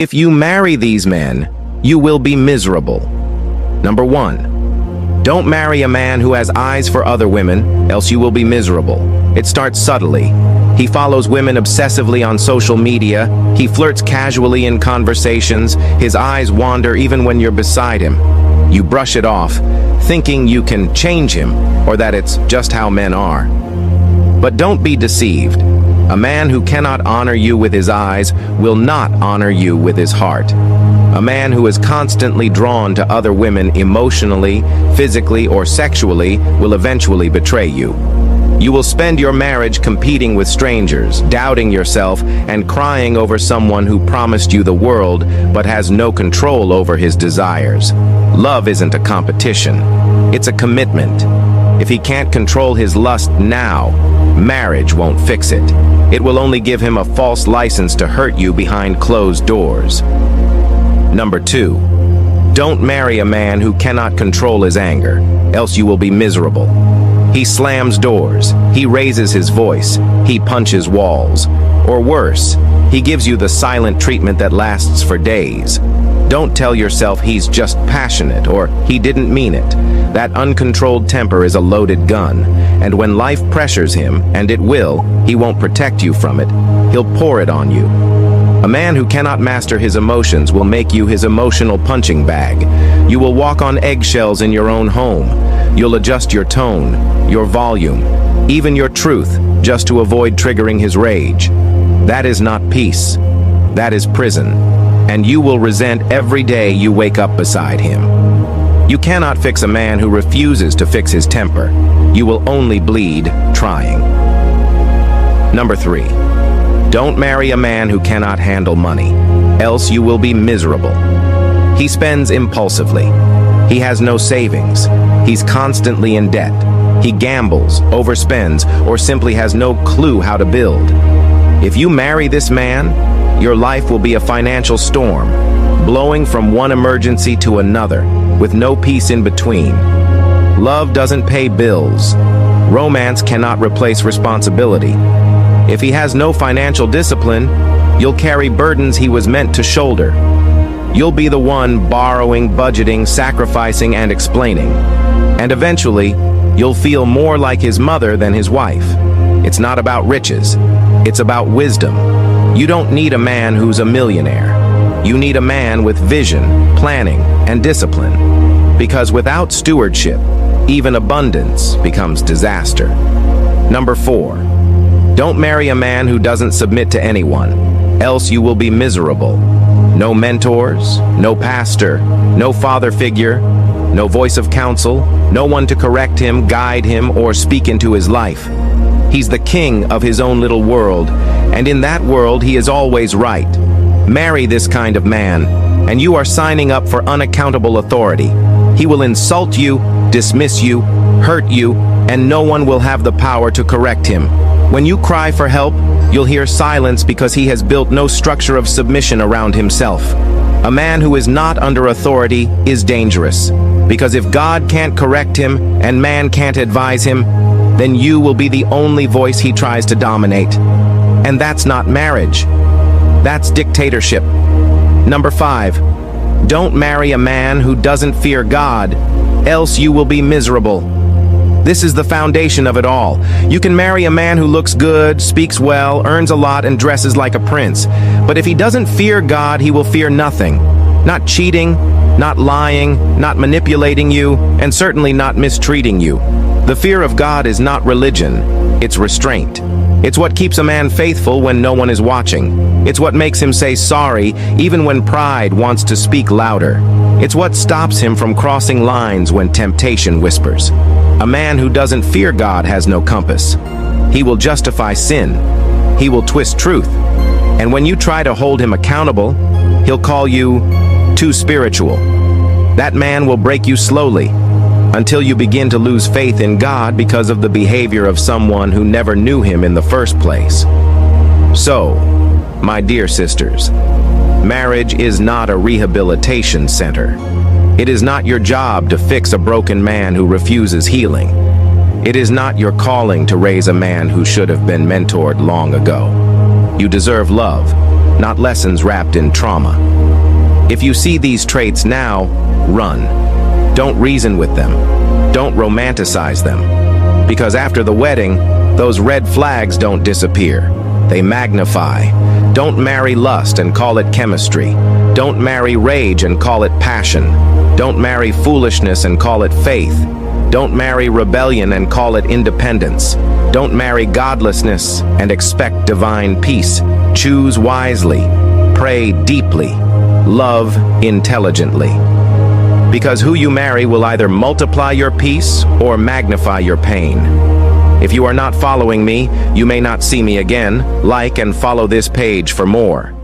If you marry these men, you will be miserable. Number 1. Don't marry a man who has eyes for other women, else you will be miserable. It starts subtly. He follows women obsessively on social media. He flirts casually in conversations. His eyes wander even when you're beside him. You brush it off, thinking you can change him or that it's just how men are. But don't be deceived. A man who cannot honor you with his eyes will not honor you with his heart. A man who is constantly drawn to other women emotionally, physically, or sexually will eventually betray you. You will spend your marriage competing with strangers, doubting yourself, and crying over someone who promised you the world but has no control over his desires. Love isn't a competition. It's a commitment. If he can't control his lust now, marriage won't fix it. It will only give him a false license to hurt you behind closed doors. Number 2. Don't marry a man who cannot control his anger, else you will be miserable. He slams doors, he raises his voice, he punches walls. Or worse, he gives you the silent treatment that lasts for days. Don't tell yourself he's just passionate or he didn't mean it. That uncontrolled temper is a loaded gun, and when life pressures him, and it will, he won't protect you from it. He'll pour it on you. A man who cannot master his emotions will make you his emotional punching bag. You will walk on eggshells in your own home. You'll adjust your tone, your volume, even your truth, just to avoid triggering his rage. That is not peace. That is prison. And you will resent every day you wake up beside him. You cannot fix a man who refuses to fix his temper. You will only bleed trying. Number 3. Don't marry a man who cannot handle money, else you will be miserable. He spends impulsively. He has no savings. He's constantly in debt. He gambles, overspends, or simply has no clue how to build. If you marry this man, your life will be a financial storm, blowing from one emergency to another, with no peace in between. Love doesn't pay bills. Romance cannot replace responsibility. If he has no financial discipline, you'll carry burdens he was meant to shoulder. You'll be the one borrowing, budgeting, sacrificing, and explaining. And eventually, you'll feel more like his mother than his wife. It's not about riches. It's about wisdom. You don't need a man who's a millionaire. You need a man with vision, planning, and discipline. Because without stewardship, even abundance becomes disaster. Number 4. Don't marry a man who doesn't submit to anyone, else you will be miserable. No mentors, no pastor, no father figure, no voice of counsel, no one to correct him, guide him, or speak into his life. He's the king of his own little world, and in that world he is always right. Marry this kind of man, and you are signing up for unaccountable authority. He will insult you, dismiss you, hurt you, and no one will have the power to correct him. When you cry for help, you'll hear silence because he has built no structure of submission around himself. A man who is not under authority is dangerous, because if God can't correct him and man can't advise him, then you will be the only voice he tries to dominate. And that's not marriage. That's dictatorship. Number 5. Don't marry a man who doesn't fear God, else you will be miserable. This is the foundation of it all. You can marry a man who looks good, speaks well, earns a lot, and dresses like a prince. But if he doesn't fear God, he will fear nothing. Not cheating, not lying, not manipulating you, and certainly not mistreating you. The fear of God is not religion, it's restraint. It's what keeps a man faithful when no one is watching. It's what makes him say sorry even when pride wants to speak louder. It's what stops him from crossing lines when temptation whispers. A man who doesn't fear God has no compass. He will justify sin. He will twist truth. And when you try to hold him accountable, he'll call you too spiritual. That man will break you slowly, until you begin to lose faith in God because of the behavior of someone who never knew him in the first place. So, my dear sisters, marriage is not a rehabilitation center. It is not your job to fix a broken man who refuses healing. It is not your calling to raise a man who should have been mentored long ago. You deserve love, not lessons wrapped in trauma. If you see these traits now, run. Don't reason with them. Don't romanticize them. Because after the wedding, those red flags don't disappear. They magnify. Don't marry lust and call it chemistry. Don't marry rage and call it passion. Don't marry foolishness and call it faith. Don't marry rebellion and call it independence. Don't marry godlessness and expect divine peace. Choose wisely. Pray deeply. Love intelligently. Because who you marry will either multiply your peace or magnify your pain. If you are not following me, you may not see me again. Like and follow this page for more.